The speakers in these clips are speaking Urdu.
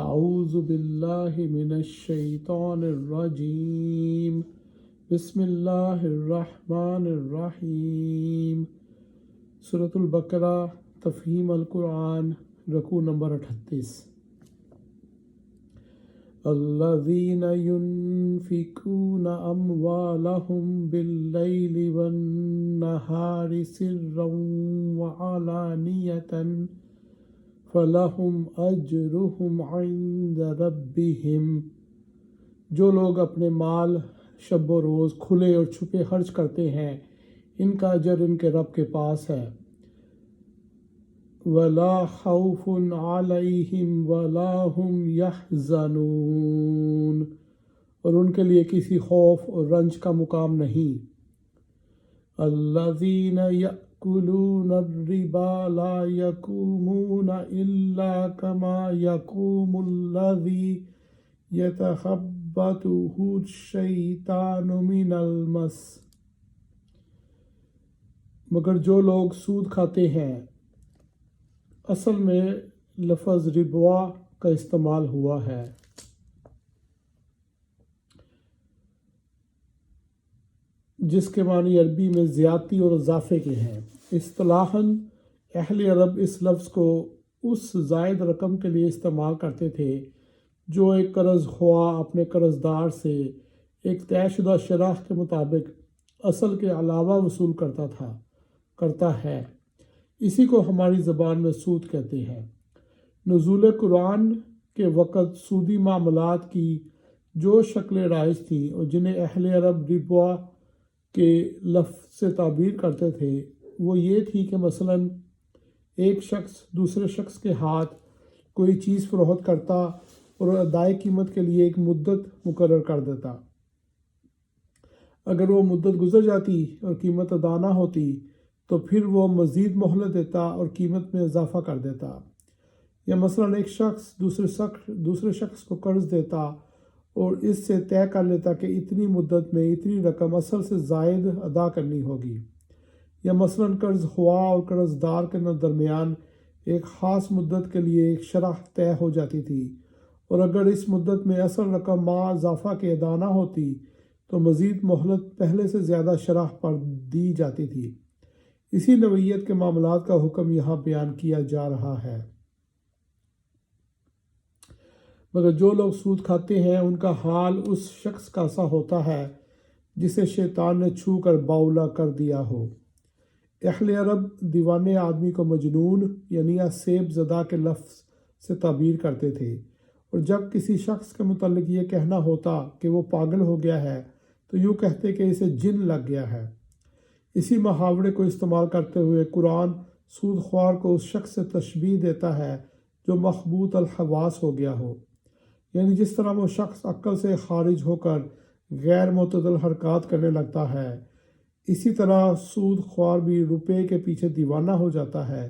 اعوذ باللہ من الشیطان الرجیم بسم اللہ الرحمن الرحیم۔ سورۃ البقرہ تفہیم القرآن، رکوع نمبر 38۔ الذین ينفقون اموالهم باللیل والنہار سرا وعلانیۃ فَلَهُمْ أَجْرُهُمْ عِنْدَ رَبِّهِمْ، جو لوگ اپنے مال شب و روز کھلے اور چھپے خرچ کرتے ہیں ان کا اجر ان کے رب کے پاس ہے۔ وَلَا خَوْفٌ عَلَيْهِمْ وَلَا هُمْ يَحْزَنُونَ، اور ان کے لیے کسی خوف اور رنج کا مقام نہیں۔ الَّذِينَ يَأْكُلُونَ الرِّبَا لَا يَقُومُونَ إِلَّا كَمَا يَقُومُ الَّذِي يَتَخَبَّطُهُ الشَّيْطَانُ مِنَ الْمَسِّ، مگر جو لوگ سود کھاتے ہیں، اصل میں لفظ ربوا کا استعمال ہوا ہے، جس کے معنی عربی میں زیادتی اور اضافے کے ہیں۔ اصطلاحاً اہل عرب اس لفظ کو اس زائد رقم کے لیے استعمال کرتے تھے جو ایک قرض خواہ اپنے قرض دار سے ایک طے شدہ شرح کے مطابق اصل کے علاوہ وصول کرتا ہے۔ اسی کو ہماری زبان میں سود کہتے ہیں۔ نزول قرآن کے وقت سودی معاملات کی جو شکلیں رائج تھیں اور جنہیں اہل عرب ربوا کے لفظ سے تعبیر کرتے تھے وہ یہ تھی کہ مثلاً ایک شخص دوسرے شخص کے ہاتھ کوئی چیز فروخت کرتا اور ادائے قیمت کے لیے ایک مدت مقرر کر دیتا۔ اگر وہ مدت گزر جاتی اور قیمت ادا نہ ہوتی تو پھر وہ مزید مہلت دیتا اور قیمت میں اضافہ کر دیتا، یا مثلاً ایک شخص دوسرے شخص کو قرض دیتا اور اس سے طے کر لیتا کہ اتنی مدت میں اتنی رقم اصل سے زائد ادا کرنی ہوگی، یا مثلاً قرض خواہ اور قرض دار کے درمیان ایک خاص مدت کے لیے ایک شرح طے ہو جاتی تھی، اور اگر اس مدت میں اصل رقم مع اضافہ کے ادا نہ ہوتی تو مزید مہلت پہلے سے زیادہ شرح پر دی جاتی تھی۔ اسی نوعیت کے معاملات کا حکم یہاں بیان کیا جا رہا ہے۔ مگر جو لوگ سود کھاتے ہیں ان کا حال اس شخص کا سا ہوتا ہے جسے شیطان نے چھو کر باولا کر دیا ہو۔ اہل عرب دیوانے آدمی کو مجنون یعنی اسیب زدہ کے لفظ سے تعبیر کرتے تھے، اور جب کسی شخص کے متعلق یہ کہنا ہوتا کہ وہ پاگل ہو گیا ہے تو یوں کہتے کہ اسے جن لگ گیا ہے۔ اسی محاورے کو استعمال کرتے ہوئے قرآن سود خوار کو اس شخص سے تشبیہ دیتا ہے جو مخبوط الحواس ہو گیا ہو، یعنی جس طرح وہ شخص عقل سے خارج ہو کر غیر معتدل حرکات کرنے لگتا ہے، اسی طرح سود خوار بھی روپے کے پیچھے دیوانہ ہو جاتا ہے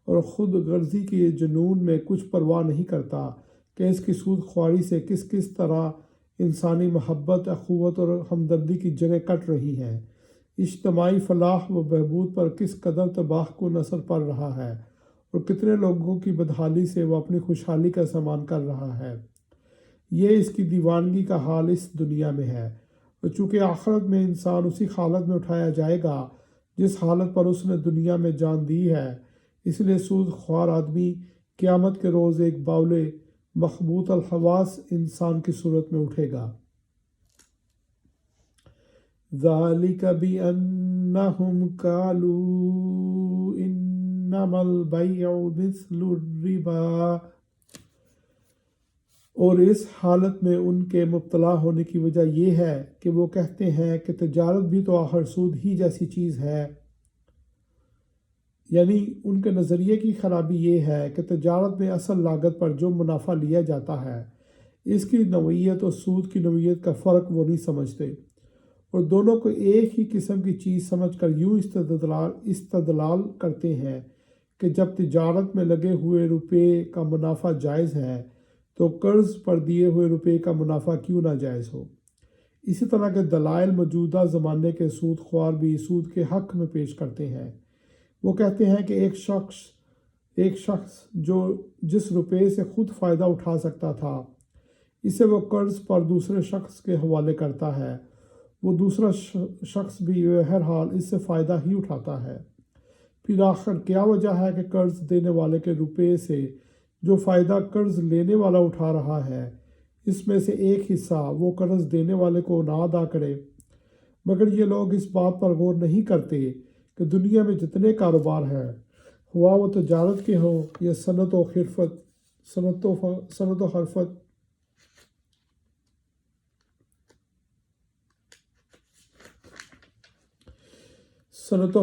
اور خود غرضی کے جنون میں کچھ پرواہ نہیں کرتا کہ اس کی سود خواری سے کس طرح انسانی محبت، اخوت اور ہمدردی کی جڑیں کٹ رہی ہیں، اجتماعی فلاح و بہبود پر کس قدر تباہ کن اثر پڑ رہا ہے، اور کتنے لوگوں کی بدحالی سے وہ اپنی خوشحالی کا سامان کر رہا ہے۔ یہ اس کی دیوانگی کا حال اس دنیا میں ہے، اور چونکہ آخرت میں انسان اسی حالت میں اٹھایا جائے گا جس حالت پر اس نے دنیا میں جان دی ہے، اس لیے سود خوار آدمی قیامت کے روز ایک باولے مخبوط الحواس انسان کی صورت میں اٹھے گا۔ ذَلِكَ بِأَنَّهُمْ قَالُوا إِنَّمَا الْبَيْعُ مِثْلُ الرِّبَا، اور اس حالت میں ان کے مبتلا ہونے کی وجہ یہ ہے کہ وہ کہتے ہیں کہ تجارت بھی تو آخر سود ہی جیسی چیز ہے، یعنی ان کے نظریے کی خرابی یہ ہے کہ تجارت میں اصل لاگت پر جو منافع لیا جاتا ہے اس کی نوعیت اور سود کی نوعیت کا فرق وہ نہیں سمجھتے، اور دونوں کو ایک ہی قسم کی چیز سمجھ کر یوں استدلال کرتے ہیں کہ جب تجارت میں لگے ہوئے روپے کا منافع جائز ہے تو قرض پر دیے ہوئے روپے کا منافع کیوں نہ جائز ہو۔ اسی طرح کے دلائل موجودہ زمانے کے سود خوار بھی سود کے حق میں پیش کرتے ہیں۔ وہ کہتے ہیں کہ ایک شخص ایک شخص جو جس روپے سے خود فائدہ اٹھا سکتا تھا اسے وہ قرض پر دوسرے شخص کے حوالے کرتا ہے، وہ دوسرا شخص بھی بہرحال اس سے فائدہ ہی اٹھاتا ہے۔ پھر آخر کیا وجہ ہے کہ قرض دینے والے کے روپے سے جو فائدہ قرض لینے والا اٹھا رہا ہے اس میں سے ایک حصہ وہ قرض دینے والے کو نہ ادا کرے؟ مگر یہ لوگ اس بات پر غور نہیں کرتے کہ دنیا میں جتنے کاروبار ہیں، ہوا وہ تجارت کے ہوں یا صنعت و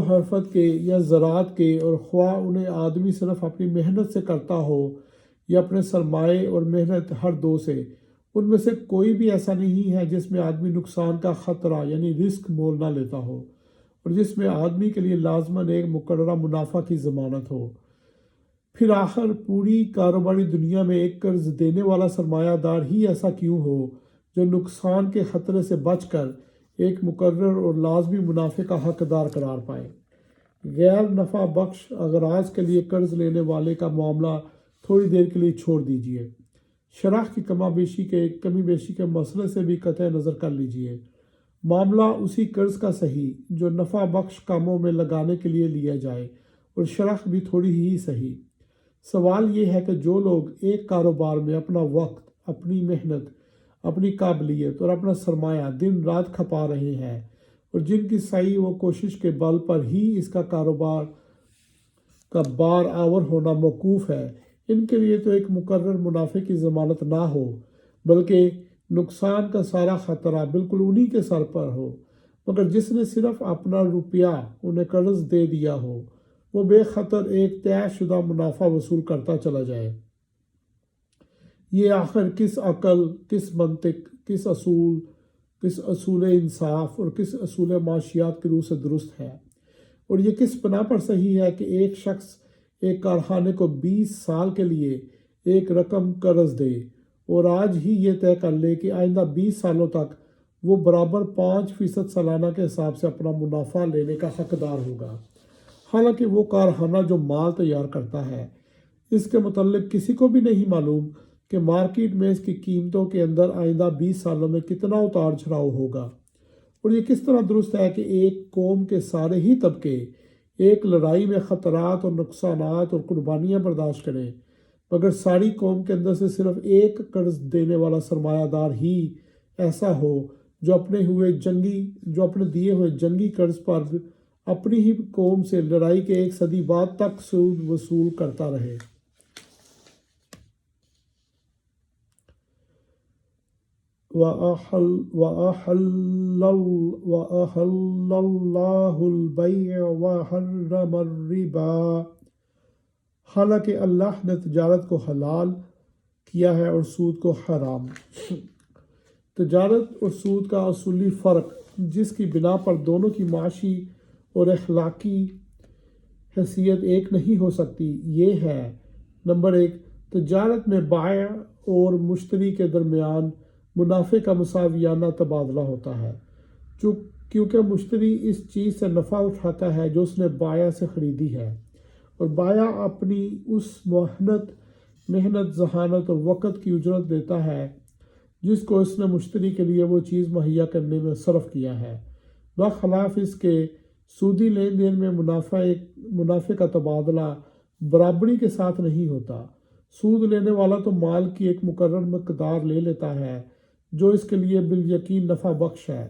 حرفت کے یا زراعت کے، اور خواہ انہیں آدمی صرف اپنی محنت سے کرتا ہو یا اپنے سرمائے اور محنت ہر دو سے، ان میں سے کوئی بھی ایسا نہیں ہے جس میں آدمی نقصان کا خطرہ یعنی رسک مول نہ لیتا ہو اور جس میں آدمی کے لیے لازماً ایک مقررہ منافع کی ضمانت ہو۔ پھر آخر پوری کاروباری دنیا میں ایک قرض دینے والا سرمایہ دار ہی ایسا کیوں ہو جو نقصان کے خطرے سے بچ کر ایک مقرر اور لازمی منافع کا حقدار قرار پائے۔ غیر نفع بخش اغراض کے لیے قرض لینے والے کا معاملہ تھوڑی دیر کے لیے چھوڑ دیجیے، شرح کی کمی بیشی کے مسئلے سے بھی قطع نظر کر لیجیے۔ معاملہ اسی قرض کا صحیح جو نفع بخش کاموں میں لگانے کے لیے لیا جائے، اور شرح بھی تھوڑی ہی صحیح۔ سوال یہ ہے کہ جو لوگ ایک کاروبار میں اپنا وقت، اپنی محنت، اپنی قابلیت اور اپنا سرمایہ دن رات کھپا رہے ہیں اور جن کی سعی و کوشش کے بل پر ہی اس کا کاروبار کا بار آور ہونا موقوف ہے، ان کے لیے تو ایک مقرر منافع کی ضمانت نہ ہو بلکہ نقصان کا سارا خطرہ بالکل انہی کے سر پر ہو، مگر جس نے صرف اپنا روپیہ انہیں قرض دے دیا ہو وہ بے خطر ایک طے شدہ منافع وصول کرتا چلا جائے۔ یہ آخر کس عقل، کس منطق، کس اصول انصاف اور کس اصول معاشیات کی روح سے درست ہے، اور یہ کس بنا پر صحیح ہے کہ ایک شخص ایک کارخانے کو 20 سال کے لیے ایک رقم قرض دے اور آج ہی یہ طے کر لے کہ آئندہ 20 سالوں تک وہ برابر 5% سالانہ کے حساب سے اپنا منافع لینے کا حقدار ہوگا، حالانکہ وہ کارخانہ جو مال تیار کرتا ہے اس کے متعلق کسی کو بھی نہیں معلوم کہ مارکیٹ میں اس کی قیمتوں کے اندر آئندہ 20 سالوں میں کتنا اتار چڑھاؤ ہوگا۔ اور یہ کس طرح درست ہے کہ ایک قوم کے سارے ہی طبقے ایک لڑائی میں خطرات اور نقصانات اور قربانیاں برداشت کریں، مگر ساری قوم کے اندر سے صرف ایک قرض دینے والا سرمایہ دار ہی ایسا ہو جو اپنے دیے ہوئے جنگی قرض پر اپنی ہی قوم سے لڑائی کے 1 صدی بعد تک سود وصول کرتا رہے۔ وَأَحَلَّ اللَّهُ الْبَيْعَ وَحَرَّمَ الرِّبَا، حالانکہ اللہ نے تجارت کو حلال کیا ہے اور سود کو حرام۔ تجارت اور سود کا اصولی فرق جس کی بنا پر دونوں کی معاشی اور اخلاقی حیثیت ایک نہیں ہو سکتی یہ ہے: نمبر 1، تجارت میں بائع اور مشتری کے درمیان منافع کا مساویانہ تبادلہ ہوتا ہے، کیونکہ مشتری اس چیز سے نفع اٹھاتا ہے جو اس نے بائع سے خریدی ہے، اور بائع اپنی اس محنت، ذہانت اور وقت کی اجرت دیتا ہے جس کو اس نے مشتری کے لیے وہ چیز مہیا کرنے میں صرف کیا ہے، برخلاف اس کے سودی لین دین میں منافع کا تبادلہ برابری کے ساتھ نہیں ہوتا۔ سود لینے والا تو مال کی ایک مقرر مقدار لے لیتا ہے جو اس کے لیے بالیقین نفع بخش ہے،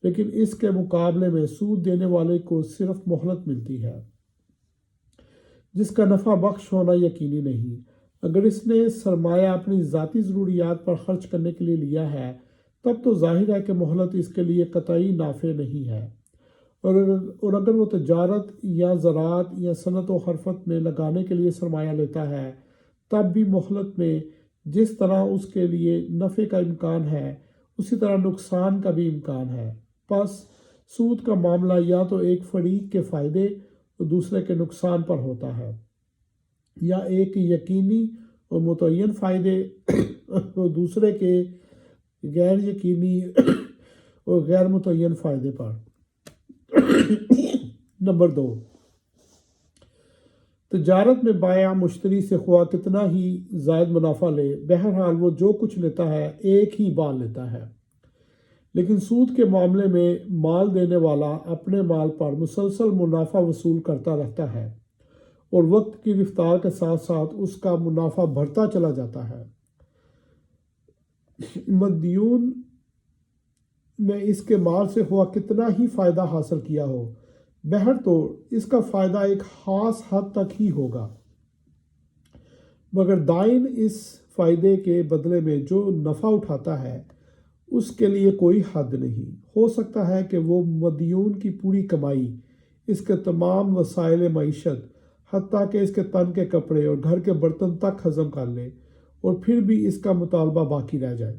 لیکن اس کے مقابلے میں سود دینے والے کو صرف مہلت ملتی ہے جس کا نفع بخش ہونا یقینی نہیں۔ اگر اس نے سرمایہ اپنی ذاتی ضروریات پر خرچ کرنے کے لیے لیا ہے تب تو ظاہر ہے کہ مہلت اس کے لیے قطعی نافع نہیں ہے، اور اگر وہ تجارت یا زراعت یا صنعت و حرفت میں لگانے کے لیے سرمایہ لیتا ہے تب بھی مہلت میں جس طرح اس کے لیے نفع کا امکان ہے اسی طرح نقصان کا بھی امکان ہے۔ پس سود کا معاملہ یا تو ایک فریق کے فائدے اور دوسرے کے نقصان پر ہوتا ہے، یا ایک یقینی اور متعین فائدے اور دوسرے کے غیر یقینی اور غیر متعین فائدے پر۔ نمبر 2، تجارت میں بائع مشتری سے خواہ کتنا ہی زائد منافع لے، بہرحال وہ جو کچھ لیتا ہے ایک ہی بار لیتا ہے۔ لیکن سود کے معاملے میں مال دینے والا اپنے مال پر مسلسل منافع وصول کرتا رہتا ہے اور وقت کی رفتار کے ساتھ ساتھ اس کا منافع بڑھتا چلا جاتا ہے۔ مدیون نے اس کے مال سے ہوا کتنا ہی فائدہ حاصل کیا ہو، بہر تو اس کا فائدہ ایک خاص حد تک ہی ہوگا، مگر دائن اس فائدے کے بدلے میں جو نفع اٹھاتا ہے اس کے لیے کوئی حد نہیں۔ ہو سکتا ہے کہ وہ مدیون کی پوری کمائی، اس کے تمام وسائل معیشت، حتیٰ کہ اس کے تن کے کپڑے اور گھر کے برتن تک ہضم کر لے اور پھر بھی اس کا مطالبہ باقی رہ جائے۔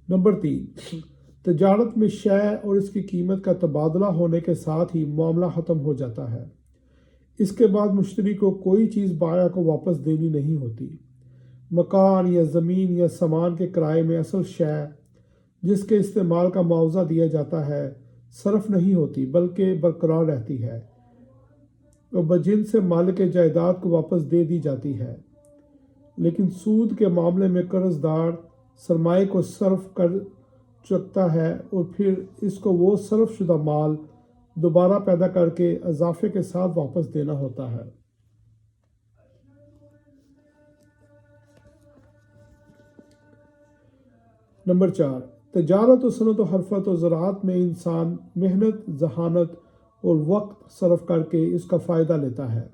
نمبر 3، تجارت میں شے اور اس کی قیمت کا تبادلہ ہونے کے ساتھ ہی معاملہ ختم ہو جاتا ہے۔ اس کے بعد مشتری کو کوئی چیز بائع کو واپس دینی نہیں ہوتی۔ مکان یا زمین یا سامان کے کرائے میں اصل شے جس کے استعمال کا معاوضہ دیا جاتا ہے صرف نہیں ہوتی بلکہ برقرار رہتی ہے اور بجن سے مالک جائیداد کو واپس دے دی جاتی ہے۔ لیکن سود کے معاملے میں قرض دار سرمایہ کو صرف کر چکتا ہے اور پھر اس کو وہ صرف شدہ مال دوبارہ پیدا کر کے اضافے کے ساتھ واپس دینا ہوتا ہے۔ نمبر 4، تجارت و صنعت و حرفت و زراعت میں انسان محنت، ذہانت اور وقت صرف کر کے اس کا فائدہ لیتا ہے،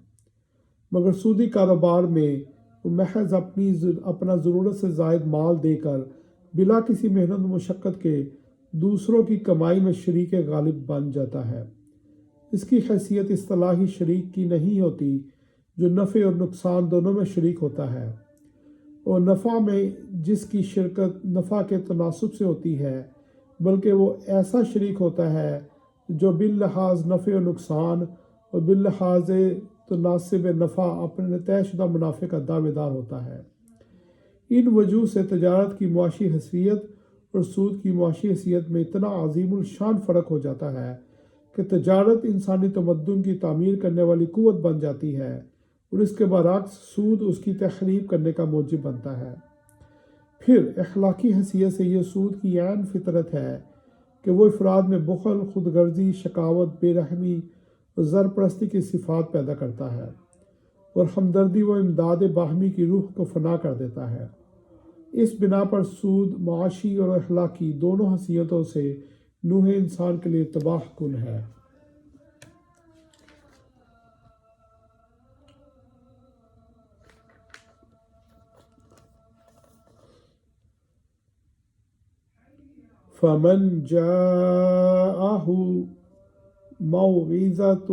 مگر سودی کاروبار میں وہ محض اپنا ضرورت سے زائد مال دے کر بلا کسی محنت و مشقت کے دوسروں کی کمائی میں شریک غالب بن جاتا ہے۔ اس کی حیثیت اصطلاحی شریک کی نہیں ہوتی جو نفع اور نقصان دونوں میں شریک ہوتا ہے، اور نفع میں جس کی شرکت نفع کے تناسب سے ہوتی ہے، بلکہ وہ ایسا شریک ہوتا ہے جو باللحاظ نفع و نقصان اور باللحاظ تناسب نفع اپنے طے شدہ منافع کا دعوے دار ہوتا ہے۔ ان وجوہ سے تجارت کی معاشی حیثیت اور سود کی معاشی حیثیت میں اتنا عظیم الشان فرق ہو جاتا ہے کہ تجارت انسانی تمدن کی تعمیر کرنے والی قوت بن جاتی ہے اور اس کے برعکس سود اس کی تخریب کرنے کا موجب بنتا ہے۔ پھر اخلاقی حیثیت سے یہ سود کی عین فطرت ہے کہ وہ افراد میں بخل، خود غرضی، شقاوت، بے رحمی اور زر پرستی کی صفات پیدا کرتا ہے اور ہمدردی و امداد باہمی کی روح کو فنا کر دیتا ہے۔ اس بنا پر سود معاشی اور اخلاقی دونوں حیثیتوں سے نوح انسان کے لیے تباہ کن ہے۔ فَمَنْ جَاءَهُ مَوْعِظَةٌ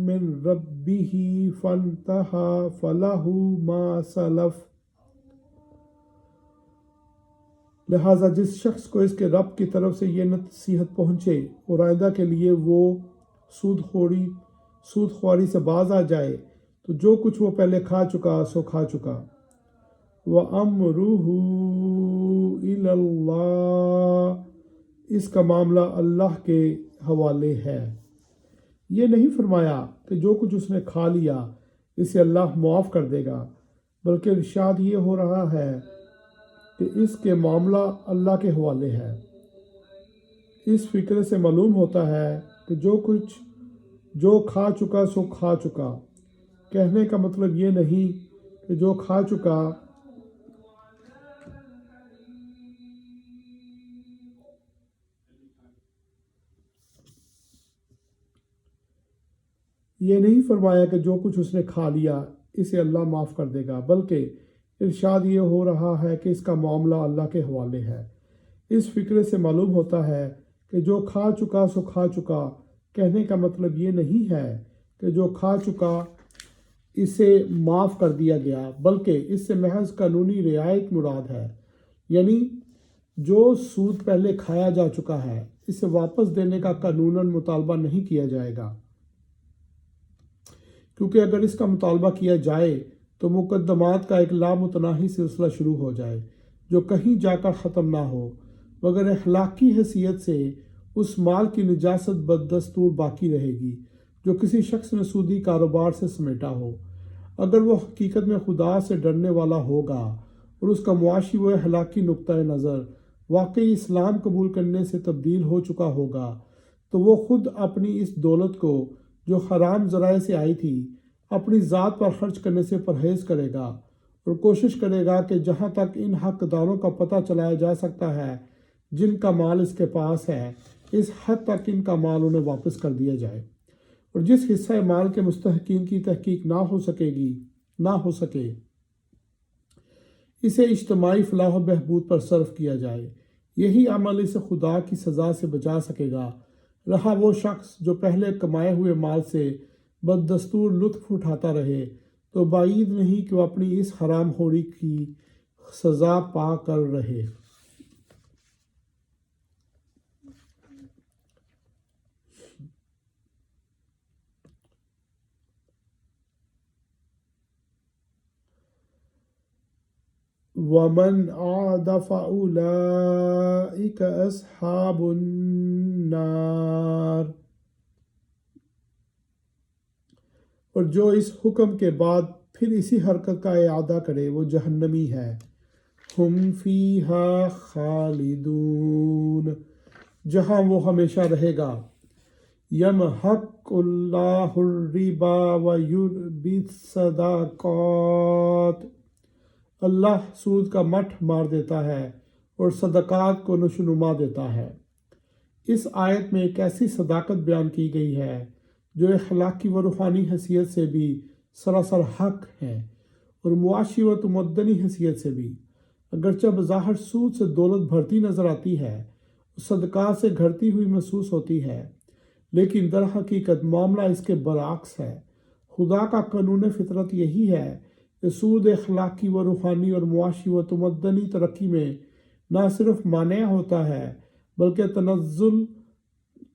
مِّن رَبِّهِ فَانْتَهَىٰ فَلَهُ مَا سَلَفَ، لہٰذا جس شخص کو اس کے رب کی طرف سے یہ نصیحت پہنچے اور آئندہ کے لیے وہ سود خواری سے باز آ جائے تو جو کچھ وہ پہلے کھا چکا سو کھا چکا۔ وَأَمْرُهُ إِلَى اللَّهِ، اس کا معاملہ اللہ کے حوالے ہے۔ یہ نہیں فرمایا کہ جو کچھ اس نے کھا لیا اسے اللہ معاف کر دے گا، بلکہ ارشاد یہ ہو رہا ہے کہ اس کے معاملہ اللہ کے حوالے ہے۔ اس فکرے سے معلوم ہوتا ہے کہ جو کھا چکا سو کھا چکا، کہنے کا مطلب یہ نہیں کہ جو کھا چکا یہ نہیں فرمایا کہ جو کچھ اس نے کھا لیا اسے اللہ معاف کر دے گا، بلکہ ارشاد یہ ہو رہا ہے کہ اس کا معاملہ اللہ کے حوالے ہے۔ اس فکرے سے معلوم ہوتا ہے کہ جو کھا چکا سو کھا چکا، کہنے کا مطلب یہ نہیں ہے کہ جو کھا چکا اسے معاف کر دیا گیا، بلکہ اس سے محض قانونی رعایت مراد ہے، یعنی جو سود پہلے کھایا جا چکا ہے اسے واپس دینے کا قانوناً مطالبہ نہیں کیا جائے گا، کیونکہ اگر اس کا مطالبہ کیا جائے تو مقدمات کا ایک لامتناہی سلسلہ شروع ہو جائے جو کہیں جا کر ختم نہ ہو، مگر اخلاقی حیثیت سے اس مال کی نجاست بدستور باقی رہے گی جو کسی شخص نے سودی کاروبار سے سمیٹا ہو۔ اگر وہ حقیقت میں خدا سے ڈرنے والا ہوگا اور اس کا معاشی و اخلاقی نقطۂ نظر واقعی اسلام قبول کرنے سے تبدیل ہو چکا ہوگا، تو وہ خود اپنی اس دولت کو جو حرام ذرائع سے آئی تھی اپنی ذات پر خرچ کرنے سے پرہیز کرے گا اور کوشش کرے گا کہ جہاں تک ان حقداروں کا پتہ چلایا جا سکتا ہے جن کا مال اس کے پاس ہے، اس حد تک ان کا مال انہیں واپس کر دیا جائے، اور جس حصہ مال کے مستحقین کی تحقیق نہ ہو سکے اسے اجتماعی فلاح و بہبود پر صرف کیا جائے۔ یہی عمل اسے خدا کی سزا سے بچا سکے گا۔ رہا وہ شخص جو پہلے کمائے ہوئے مال سے بددستور لطف اٹھاتا رہے، تو بعید نہیں کہ وہ اپنی اس حرام خوری کی سزا پا کر رہے۔ وَمَنْ عَادَ فَأُولَئِكَ أَصْحَابُ النَّارِ، اور جو اس حکم کے بعد پھر اسی حرکت کا اعادہ کرے وہ جہنمی ہے۔ ہم فیہا خالدون، جہاں وہ ہمیشہ رہے گا۔ یمحق اللہ الربا ویربی الصدقات، اللہ سود کا مٹھ مار دیتا ہے اور صدقات کو نشوونما دیتا ہے۔ اس آیت میں ایک ایسی صداقت بیان کی گئی ہے جو اخلاقی و روحانی حیثیت سے بھی سراسر حق ہے اور معاشی و تمدنی حیثیت سے بھی۔ اگرچہ بظاہر سود سے دولت بڑھتی نظر آتی ہے اور صدقات سے گھٹتی ہوئی محسوس ہوتی ہے، لیکن در حقیقت معاملہ اس کے برعکس ہے۔ خدا کا قانون فطرت یہی ہے کہ سود اخلاقی و روحانی اور معاشی و تمدنی ترقی میں نہ صرف مانع ہوتا ہے بلکہ تنزل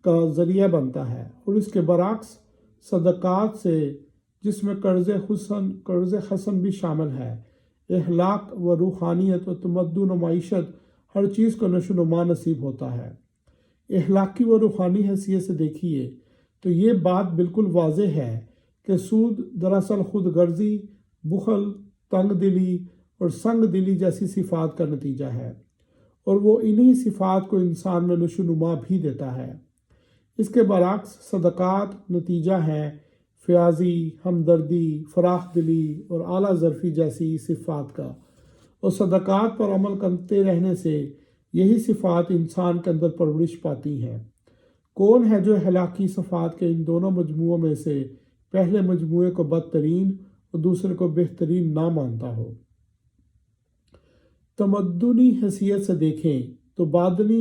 کا ذریعہ بنتا ہے، اور اس کے برعکس صدقات سے، جس میں قرض حسن بھی شامل ہے، اخلاق و روحانیت و تمدن و معیشت ہر چیز کو نشوونما نصیب ہوتا ہے۔ اخلاقی و روحانی حیثیت سے دیکھیے تو یہ بات بالکل واضح ہے کہ سود دراصل خود غرضی، بخل، تنگ دلی اور سنگ دلی جیسی صفات کا نتیجہ ہے، اور وہ انہی صفات کو انسان میں نشوونما بھی دیتا ہے۔ اس کے برعکس صدقات نتیجہ ہیں فیاضی، ہمدردی، فراخ دلی اور اعلیٰ ظرفی جیسی صفات کا، اور صدقات پر عمل کرتے رہنے سے یہی صفات انسان کے اندر پرورش پاتی ہیں۔ کون ہے جو اخلاقی صفات کے ان دونوں مجموعوں میں سے پہلے مجموعے کو بدترین اور دوسرے کو بہترین نہ مانتا ہو؟ تمدنی حیثیت سے دیکھیں تو بادنا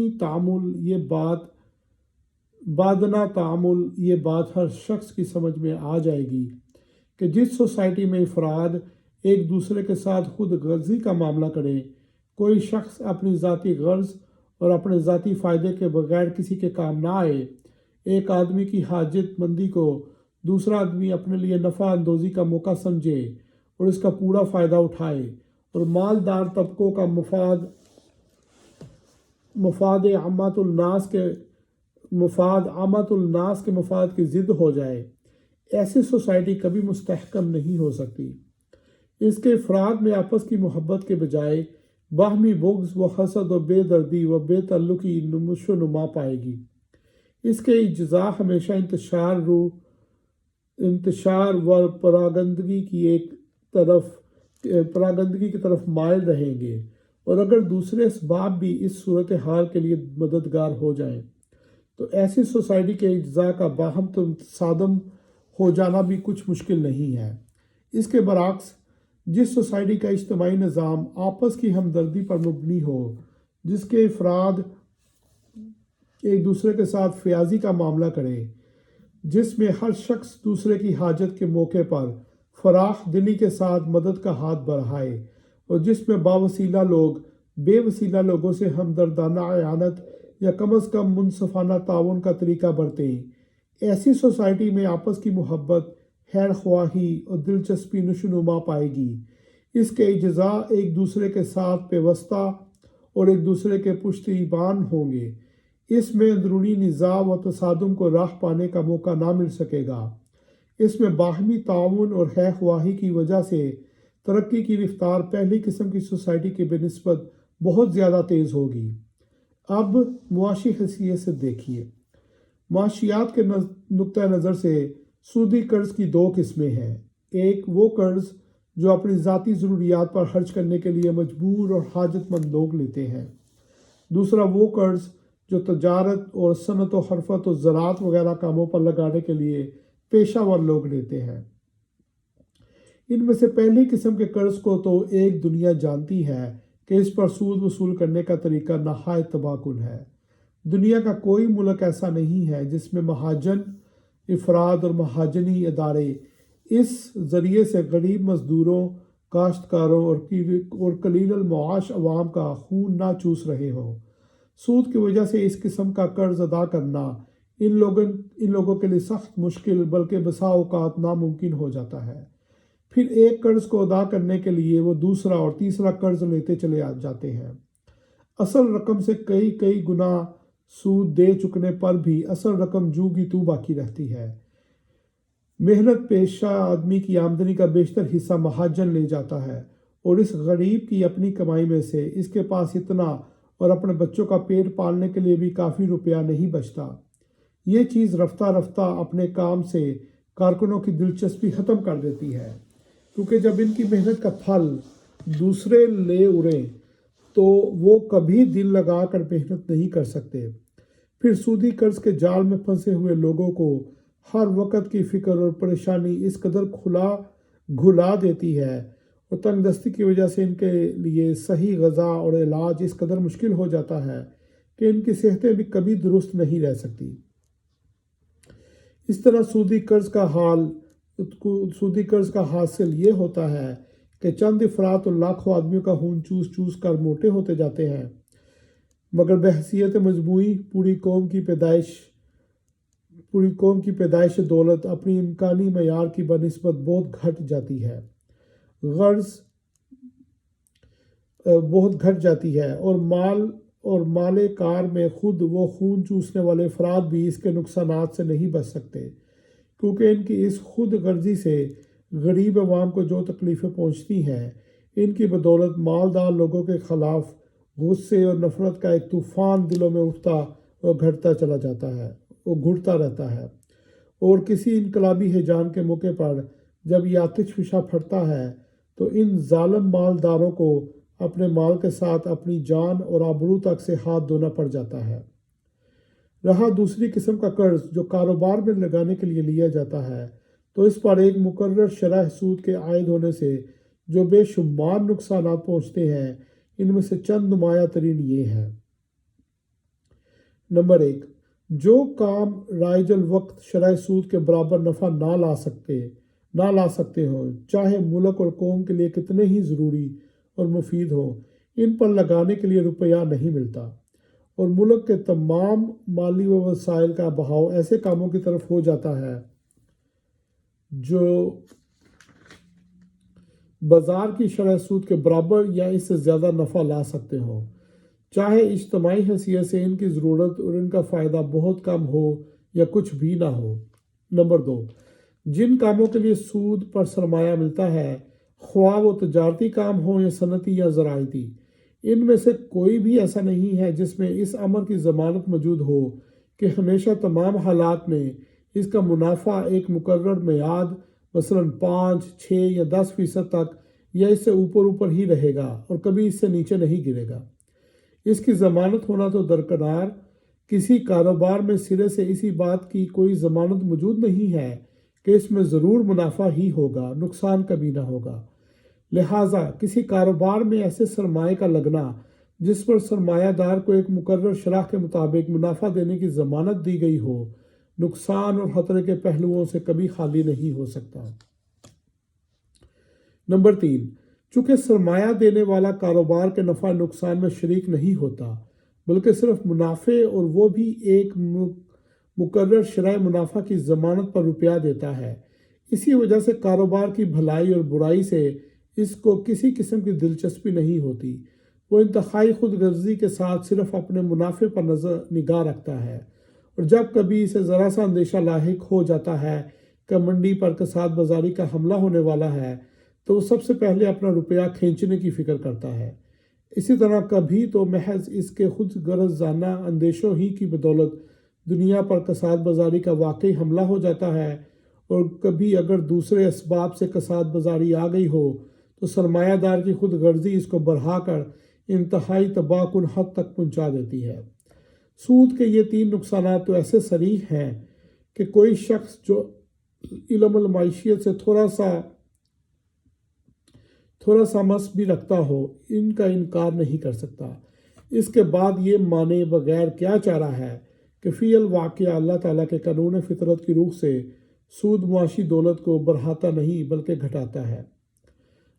تعامل یہ بات ہر شخص کی سمجھ میں آ جائے گی کہ جس سوسائٹی میں افراد ایک دوسرے کے ساتھ خود غرضی کا معاملہ کرے، کوئی شخص اپنی ذاتی غرض اور اپنے ذاتی فائدے کے بغیر کسی کے کام نہ آئے، ایک آدمی کی حاجت مندی کو دوسرا آدمی اپنے لیے نفع اندوزی کا موقع سمجھے اور اس کا پورا فائدہ اٹھائے، اور مالدار طبقوں کا مفاد عامۃ الناس کے مفاد کی ضد ہو جائے، ایسی سوسائٹی کبھی مستحکم نہیں ہو سکتی۔ اس کے افراد میں آپس کی محبت کے بجائے باہمی بغض و حسد و بے دردی و بے تعلقی نشوونما پائے گی۔ اس کے اجزاء ہمیشہ انتشار و پراگندگی کی طرف مائل رہیں گے، اور اگر دوسرے اسباب بھی اس صورتحال کے لیے مددگار ہو جائیں تو ایسی سوسائٹی کے اجزاء کا باہم تصادم ہو جانا بھی کچھ مشکل نہیں ہے۔ اس کے برعکس جس سوسائٹی کا اجتماعی نظام آپس کی ہمدردی پر مبنی ہو، جس کے افراد ایک دوسرے کے ساتھ فیاضی کا معاملہ کریں، جس میں ہر شخص دوسرے کی حاجت کے موقع پر فراخ دلی کے ساتھ مدد کا ہاتھ بڑھائے، اور جس میں باوسیلہ لوگ بے وسیلہ لوگوں سے ہمدردانہ اعانت یا کم از کم منصفانہ تعاون کا طریقہ برتیں، ایسی سوسائٹی میں آپس کی محبت، خیر خواہی اور دلچسپی نشوونما پائے گی۔ اس کے اجزاء ایک دوسرے کے ساتھ پیوستہ اور ایک دوسرے کے پشتیبان ہوں گے۔ اس میں اندرونی نزاع و تصادم کو راہ پانے کا موقع نہ مل سکے گا۔ اس میں باہمی تعاون اور خیر خواہی کی وجہ سے ترقی کی رفتار پہلی قسم کی سوسائٹی کے بنسبت بہت زیادہ تیز ہوگی۔ اب معاشی حیثیت سے دیکھیے۔ معاشیات کے نقطۂ نظر سے سودی قرض کی دو قسمیں ہیں۔ ایک وہ قرض جو اپنی ذاتی ضروریات پر خرچ کرنے کے لیے مجبور اور حاجت مند لوگ لیتے ہیں۔ دوسرا وہ قرض جو تجارت اور صنعت و حرفت و زراعت وغیرہ کاموں پر لگانے کے لیے پیشہ ور لوگ لیتے ہیں۔ ان میں سے پہلی قسم کے قرض کو تو ایک دنیا جانتی ہے کہ اس پر سود وصول کرنے کا طریقہ نہایت تباہ کن ہے۔ دنیا کا کوئی ملک ایسا نہیں ہے جس میں مہاجن افراد اور مہاجنی ادارے اس ذریعے سے غریب مزدوروں، کاشتکاروں اور قلیل المعاش عوام کا خون نہ چوس رہے ہوں۔ سود کی وجہ سے اس قسم کا قرض ادا کرنا ان لوگوں کے لیے سخت مشکل بلکہ بسا اوقات ناممکن ہو جاتا ہے۔ پھر ایک قرض کو ادا کرنے کے لیے وہ دوسرا اور تیسرا قرض لیتے چلے جاتے ہیں۔ اصل رقم سے کئی گنا سود دے چکنے پر بھی اصل رقم جو کی تو باقی رہتی ہے۔ محنت پیشہ آدمی کی آمدنی کا بیشتر حصہ مہاجن لے جاتا ہے اور اس غریب کی اپنی کمائی میں سے اس کے پاس اتنا اور اپنے بچوں کا پیٹ پالنے کے لیے بھی کافی روپیہ نہیں بچتا۔ یہ چیز رفتہ رفتہ اپنے کام سے کارکنوں کی دلچسپی ختم کر دیتی ہے، کیونکہ جب ان کی محنت کا پھل دوسرے لے اڑیں تو وہ کبھی دل لگا کر محنت نہیں کر سکتے۔ پھر سودی قرض کے جال میں پھنسے ہوئے لوگوں کو ہر وقت کی فکر اور پریشانی اس قدر گھلا دیتی ہے اور تنگ دستی کی وجہ سے ان کے لیے صحیح غذا اور علاج اس قدر مشکل ہو جاتا ہے کہ ان کی صحتیں بھی کبھی درست نہیں رہ سکتی۔ اس طرح سودی قرض کا حاصل یہ ہوتا ہے کہ چند افراد اور لاکھوں آدمیوں کا خون چوس چوس کر موٹے ہوتے جاتے ہیں، مگر بحیثیت مجموعی پوری قوم کی پیدائش دولت اپنی امکانی معیار کی بنسبت بہت گھٹ جاتی ہے اور مال کار میں خود وہ خون چوسنے والے افراد بھی اس کے نقصانات سے نہیں بچ سکتے، کیونکہ ان کی اس خود غرضی سے غریب عوام کو جو تکلیفیں پہنچتی ہیں، ان کی بدولت مالدار لوگوں کے خلاف غصے اور نفرت کا ایک طوفان دلوں میں اٹھتا اور گھٹتا رہتا ہے، اور کسی انقلابی ہیجان کے موقع پر جب یہ آتش فشاں پھٹتا ہے تو ان ظالم مالداروں کو اپنے مال کے ساتھ اپنی جان اور آبرو تک سے ہاتھ دھونا پڑ جاتا ہے۔ رہا دوسری قسم کا قرض جو کاروبار میں لگانے کے لیے لیا جاتا ہے، تو اس پر ایک مقرر شرح سود کے عائد ہونے سے جو بے شمار نقصانات پہنچتے ہیں، ان میں سے چند نمایاں ترین یہ ہیں۔ نمبر 1، جو کام رائج الوقت شرح سود کے برابر نفع نہ لا سکتے ہوں، چاہے ملک اور قوم کے لیے کتنے ہی ضروری اور مفید ہوں، ان پر لگانے کے لیے روپیہ نہیں ملتا، اور ملک کے تمام مالی و وسائل کا بہاؤ ایسے کاموں کی طرف ہو جاتا ہے جو بازار کی شرح سود کے برابر یا اس سے زیادہ نفع لا سکتے ہوں، چاہے اجتماعی حیثیت سے ان کی ضرورت اور ان کا فائدہ بہت کم ہو یا کچھ بھی نہ ہو۔ نمبر 2، جن کاموں کے لیے سود پر سرمایہ ملتا ہے، خواہ وہ تجارتی کام ہو یا صنعتی یا زراعتی، ان میں سے کوئی بھی ایسا نہیں ہے جس میں اس امر کی ضمانت موجود ہو کہ ہمیشہ تمام حالات میں اس کا منافع ایک مقرر میعاد مثلاً 5، 6 یا 10% تک یا اس سے اوپر ہی رہے گا اور کبھی اس سے نیچے نہیں گرے گا۔ اس کی ضمانت ہونا تو درکنار، کسی کاروبار میں سرے سے اسی بات کی کوئی ضمانت موجود نہیں ہے کہ اس میں ضرور منافع ہی ہوگا، نقصان کبھی نہ ہوگا۔ لہٰذا کسی کاروبار میں ایسے سرمایہ کا لگنا جس پر سرمایہ دار کو ایک مقرر شرح کے مطابق منافع دینے کی ضمانت دی گئی ہو، نقصان اور خطرے کے پہلوؤں سے کبھی خالی نہیں ہو سکتا۔ نمبر 3، چونکہ سرمایہ دینے والا کاروبار کے نفع نقصان میں شریک نہیں ہوتا، بلکہ صرف منافع اور وہ بھی ایک مقرر شرح منافع کی ضمانت پر روپیہ دیتا ہے، اسی وجہ سے کاروبار کی بھلائی اور برائی سے اس کو کسی قسم کی دلچسپی نہیں ہوتی، وہ انتہائی خود غرضی کے ساتھ صرف اپنے منافع پر نگاہ رکھتا ہے، اور جب کبھی اسے ذرا سا اندیشہ لاحق ہو جاتا ہے کہ منڈی پر کساد بازاری کا حملہ ہونے والا ہے تو وہ سب سے پہلے اپنا روپیہ کھینچنے کی فکر کرتا ہے۔ اسی طرح کبھی تو محض اس کے خود غرضانہ اندیشوں ہی کی بدولت دنیا پر کساد بازاری کا واقعی حملہ ہو جاتا ہے، اور کبھی اگر دوسرے اسباب سے کساد بازاری آ گئی ہو تو سرمایہ دار کی خود غرضی اس کو بڑھا کر انتہائی تباہ کن حد تک پہنچا دیتی ہے۔ سود کے یہ 3 نقصانات تو ایسے صریح ہیں کہ کوئی شخص جو علم المعیشیت سے تھوڑا سا مس بھی رکھتا ہو ان کا انکار نہیں کر سکتا۔ اس کے بعد یہ مانے بغیر کیا چارہ ہے کہ فی الواقع اللہ تعالیٰ کے قانون فطرت کی روح سے سود معاشی دولت کو بڑھاتا نہیں بلکہ گھٹاتا ہے۔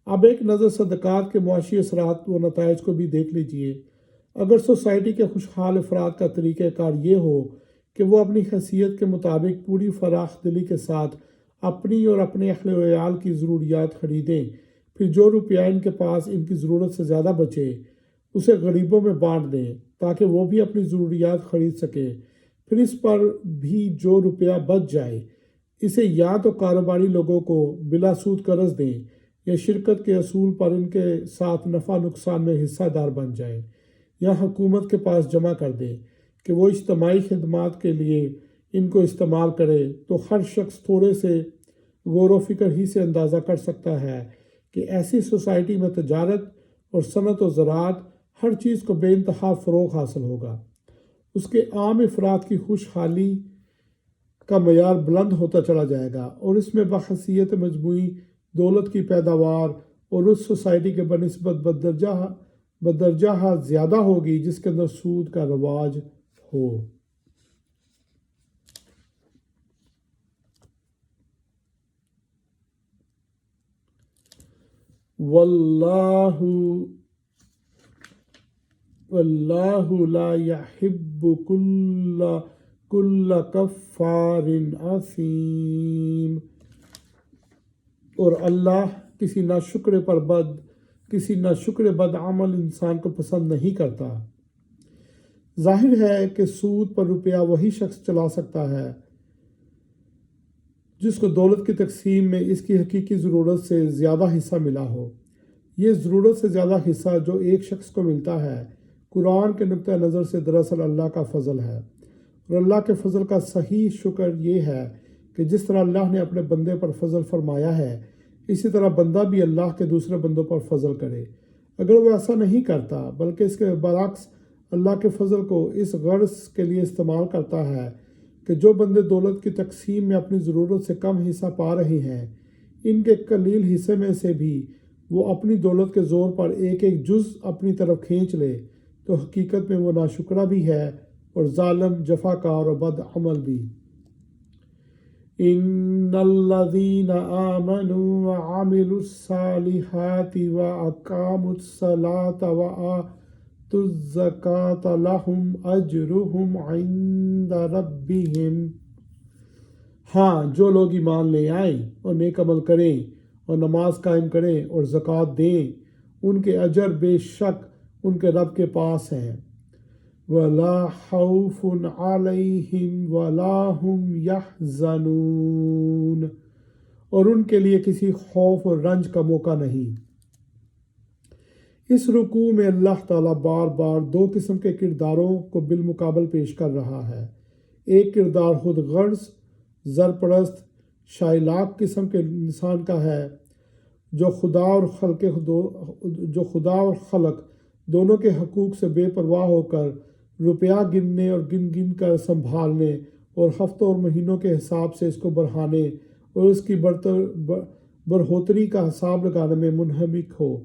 اب ایک نظر صدقات کے معاشی اثرات و نتائج کو بھی دیکھ لیجئے۔ اگر سوسائٹی کے خوشحال افراد کا طریقہ کار یہ ہو کہ وہ اپنی حیثیت کے مطابق پوری فراخ دلی کے ساتھ اپنی اور اپنے اہل و عیال کی ضروریات خریدیں، پھر جو روپیہ ان کے پاس ان کی ضرورت سے زیادہ بچے اسے غریبوں میں بانٹ دیں تاکہ وہ بھی اپنی ضروریات خرید سکیں، پھر اس پر بھی جو روپیہ بچ جائے اسے یا تو کاروباری لوگوں کو بلا سود قرض دیں یا شرکت کے اصول پر ان کے ساتھ نفع نقصان میں حصہ دار بن جائیں، یا حکومت کے پاس جمع کر دیں کہ وہ اجتماعی خدمات کے لیے ان کو استعمال کرے۔ تو ہر شخص تھوڑے سے غور و فکر ہی سے اندازہ کر سکتا ہے کہ ایسی سوسائٹی میں تجارت اور صنعت و زراعت ہر چیز کو بے انتہا فروغ حاصل ہوگا، اس کے عام افراد کی خوشحالی کا معیار بلند ہوتا چلا جائے گا، اور اس میں بحیثیت مجموعی دولت کی پیداوار اور اس سوسائٹی کے بنسبت بدرجہ زیادہ ہوگی جس کے اندر سود کا رواج ہو۔ واللہ لا یحب کل کفار اثیم، اور اللہ کسی ناشکر بد عمل انسان کو پسند نہیں کرتا۔ ظاہر ہے کہ سود پر روپیہ وہی شخص چلا سکتا ہے جس کو دولت کی تقسیم میں اس کی حقیقی ضرورت سے زیادہ حصہ ملا ہو۔ یہ ضرورت سے زیادہ حصہ جو ایک شخص کو ملتا ہے قرآن کے نقطہ نظر سے دراصل اللہ کا فضل ہے، اور اللہ کے فضل کا صحیح شکر یہ ہے کہ جس طرح اللہ نے اپنے بندے پر فضل فرمایا ہے اسی طرح بندہ بھی اللہ کے دوسرے بندوں پر فضل کرے۔ اگر وہ ایسا نہیں کرتا بلکہ اس کے برعکس اللہ کے فضل کو اس غرض کے لیے استعمال کرتا ہے کہ جو بندے دولت کی تقسیم میں اپنی ضرورت سے کم حصہ پا رہے ہیں ان کے قلیل حصے میں سے بھی وہ اپنی دولت کے زور پر ایک ایک جز اپنی طرف کھینچ لے تو حقیقت میں وہ ناشکرہ بھی ہے اور ظالم، جفاکار اور بد عمل بھی۔ ان الذین آمنوا وعملوا الصالحات واقاموا الصلاة وآتوا الزکاة لهم اجرهم عند ربهم، ہاں جو لوگ ایمان لے آئیں اور نیک عمل کریں اور نماز قائم کریں اور زکوٰۃ دیں ان کے اجر بے شک ان کے رب کے پاس ہیں۔ وَلَا خَوْفٌ عَلَيْهِمْ وَلَا هُمْ يَحْزَنُونَ، اور ان کے لیے کسی خوف اور رنج کا موقع نہیں۔ اس رکوع میں اللہ تعالیٰ بار بار 2 قسم کے کرداروں کو بالمقابل پیش کر رہا ہے۔ ایک کردار خود غرض، زرپرست، شائلاک قسم کے انسان کا ہے جو خدا اور خلق دونوں کے حقوق سے بے پرواہ ہو کر روپیہ گننے اور گن کر سنبھالنے اور ہفتوں اور مہینوں کے حساب سے اس کو بڑھانے اور اس کی بڑھوتری کا حساب لگانے میں منہمک ہو۔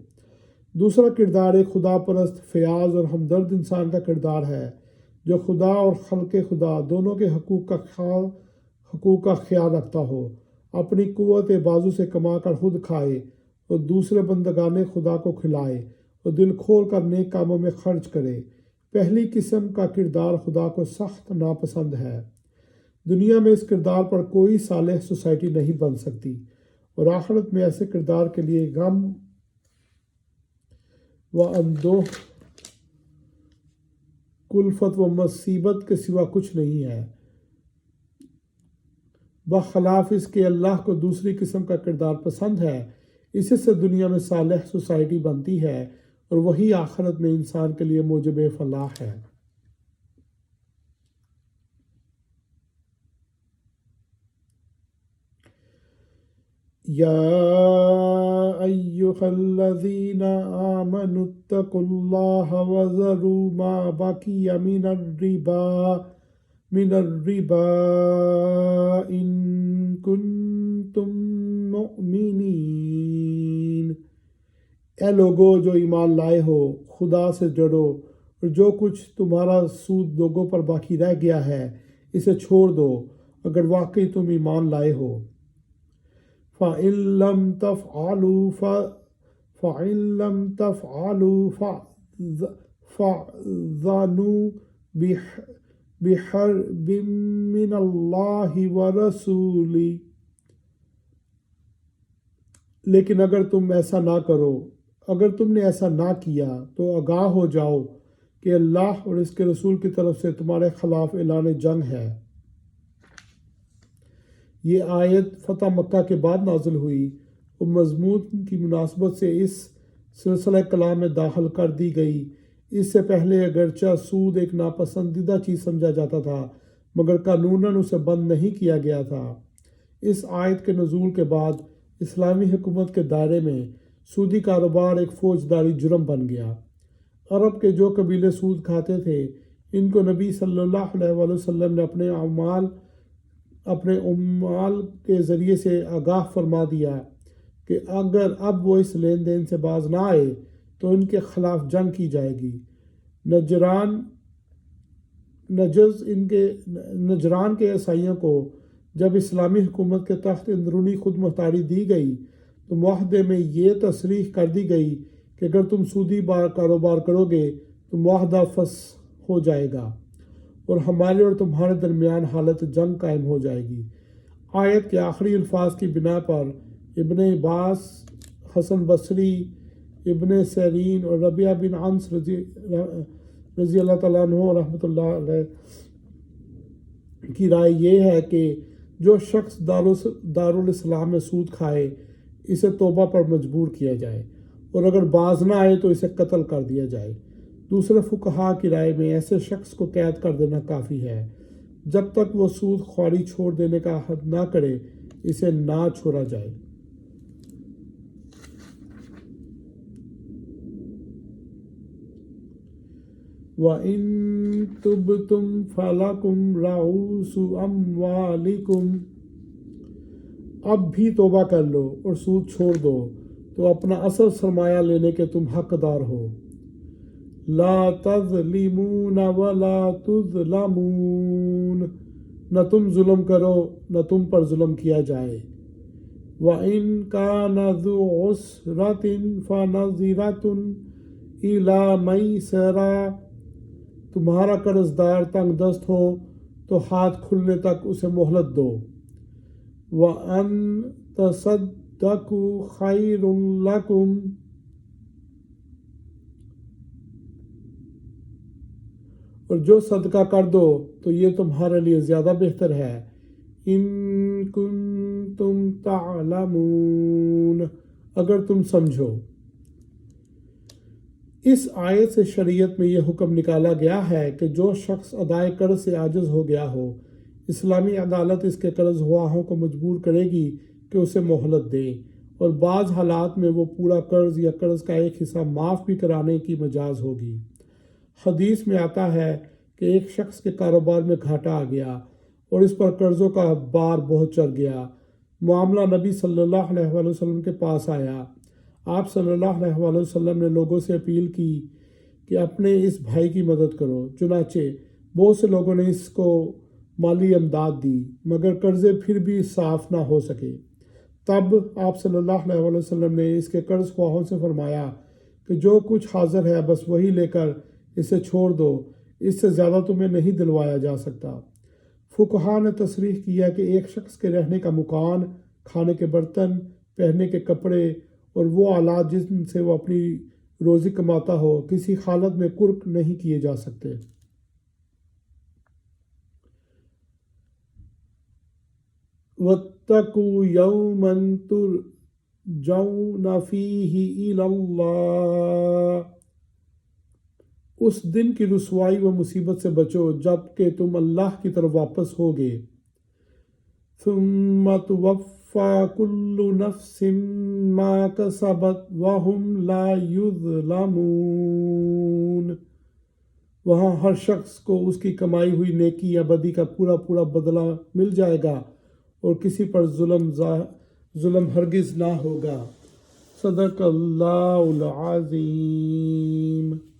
دوسرا کردار ایک خدا پرست، فیاض اور ہمدرد انسان کا کردار ہے جو خدا اور خلق خدا دونوں کے حقوق کا خیال رکھتا ہو، اپنی قوت بازو سے کما کر خود کھائے اور دوسرے بندگان خدا کو کھلائے اور دل کھول کر نیک کاموں میں خرچ کرے۔ پہلی قسم کا کردار خدا کو سخت ناپسند ہے۔ دنیا میں اس کردار پر کوئی صالح سوسائٹی نہیں بن سکتی، اور آخرت میں ایسے کردار کے لیے غم و اندوہ کلفت و مصیبت کے سوا کچھ نہیں ہے، بخلاف اس کے اللہ کو دوسری قسم کا کردار پسند ہے، اسی سے دنیا میں صالح سوسائٹی بنتی ہے اور وہی آخرت میں انسان کے لیے موجب فلاح ہے۔ یا ایھا الذین آمنوا اتقوا اللہ وذروا ما بقی من الربا ان کنتم مؤمنین۔ اے لوگو جو ایمان لائے ہو، خدا سے جڑو اور جو کچھ تمہارا سود لوگوں پر باقی رہ گیا ہے اسے چھوڑ دو اگر واقعی تم ایمان لائے ہو۔ فَإِن لَم تَفْعَلُوا فَأْذَنُوا بِحَرْبٍ مِّنَ اللَّهِ وَرَسُولِهِ۔ لیکن اگر تم ایسا نہ کرو، اگر تم نے ایسا نہ کیا تو آگاہ ہو جاؤ کہ اللہ اور اس کے رسول کی طرف سے تمہارے خلاف اعلان جنگ ہے۔ یہ آیت فتح مکہ کے بعد نازل ہوئی اور مضمون کی مناسبت سے اس سلسلہ کلام میں داخل کر دی گئی۔ اس سے پہلے اگرچہ سود ایک ناپسندیدہ چیز سمجھا جاتا تھا مگر قانوناً اسے بند نہیں کیا گیا تھا۔ اس آیت کے نزول کے بعد اسلامی حکومت کے دائرے میں سودی کاروبار ایک فوجداری جرم بن گیا۔ عرب کے جو قبیلے سود کھاتے تھے ان کو نبی صلی اللہ علیہ وآلہ وسلم نے اپنے عمال کے ذریعے سے آگاہ فرما دیا کہ اگر اب وہ اس لین دین سے باز نہ آئے تو ان کے خلاف جنگ کی جائے گی۔ نجران کے عیسائیوں کو جب اسلامی حکومت کے تحت اندرونی خود مختاری دی گئی تو معاہدے میں یہ تصریح کر دی گئی کہ اگر تم سودی کاروبار کرو گے تو معاہدہ فسخ ہو جائے گا اور ہمارے اور تمہارے درمیان حالت جنگ قائم ہو جائے گی۔ آیت کے آخری الفاظ کی بنا پر ابن عباس، حسن بصری، ابن سیرین اور ربیعہ بن انس رضی اللہ تعالیٰ عنہ رحمۃ اللہ علیہ کی رائے یہ ہے کہ جو شخص دارالاسلام میں سود کھائے اسے توبہ پر مجبور کیا جائے اور اگر باز نہ آئے تو اسے قتل کر دیا جائے۔ دوسرے فقہا کی رائے میں ایسے شخص کو قید کر دینا کافی ہے، جب تک وہ سود خواری چھوڑ دینے کا عہد نہ کرے اسے نہ چھوڑا جائے۔ وَإِن تُبْتُمْ فَلَكُمْ رُءُوسُ أَمْوَالِكُمْ۔ اب بھی توبہ کر لو اور سود چھوڑ دو تو اپنا اصل سرمایہ لینے کے تم حقدار ہو۔ لا تظلمون ولا تظلمون، نہ تم ظلم کرو نہ تم پر ظلم کیا جائے۔ وَإِن كَانَ ذُو عُسْرَةٍ فَنَظِرَةٌ إِلَىٰ مَيْسَرَةٍ، تمہارا قرض دار تنگ دست ہو تو ہاتھ کھلنے تک اسے مہلت دو۔ وَأَن تَصَدَّقُوا خَيْرٌ لَكُمْ، اور جو صدقہ کر دو تو یہ تمہارے لیے زیادہ بہتر ہے۔ ان کنتم تعلمون، اگر تم سمجھو۔ اس آیت سے شریعت میں یہ حکم نکالا گیا ہے کہ جو شخص ادائے قرض سے عاجز ہو گیا ہو، اسلامی عدالت اس کے قرض خواہوں کو مجبور کرے گی کہ اسے مہلت دے اور بعض حالات میں وہ پورا قرض یا قرض کا ایک حصہ معاف بھی کرانے کی مجاز ہوگی۔ حدیث میں آتا ہے کہ ایک شخص کے کاروبار میں گھاٹا آ گیا اور اس پر قرضوں کا بار بہت چڑھ گیا۔ معاملہ نبی صلی اللہ علیہ وآلہ وسلم کے پاس آیا۔ آپ صلی اللہ علیہ وآلہ وسلم نے لوگوں سے اپیل کی کہ اپنے اس بھائی کی مدد کرو، چنانچہ بہت سے لوگوں نے اس کو مالی امداد دی مگر قرضے پھر بھی صاف نہ ہو سکے۔ تب آپ صلی اللہ علیہ وآلہ وسلم نے اس کے قرض خواہوں سے فرمایا کہ جو کچھ حاضر ہے بس وہی لے کر اسے چھوڑ دو، اس سے زیادہ تمہیں نہیں دلوایا جا سکتا۔ فقہا نے تصریح کیا کہ ایک شخص کے رہنے کا مکان، کھانے کے برتن، پہننے کے کپڑے اور وہ آلات جن سے وہ اپنی روزی کماتا ہو کسی حالت میں قرق نہیں کیے جا سکتے۔ وَاتَّقُوا يَوْمًا تُرْجَعُونَ فِيهِ إِلَى اللَّهِ، اس دن کی رسوائی و مصیبت سے بچو جب کہ تم اللہ کی طرف واپس ہوگے۔ ثُمَّ تُوَفَّى كُلُّ نَفْسٍ مَا كَسَبَتْ وَهُمْ لَا يُظْلَمُونَ، وہاں ہر شخص کو اس کی کمائی ہوئی نیکی یا بدی کا پورا پورا بدلہ مل جائے گا اور کسی پر ظلم ہرگز نہ ہوگا۔ صدق اللہ العظیم۔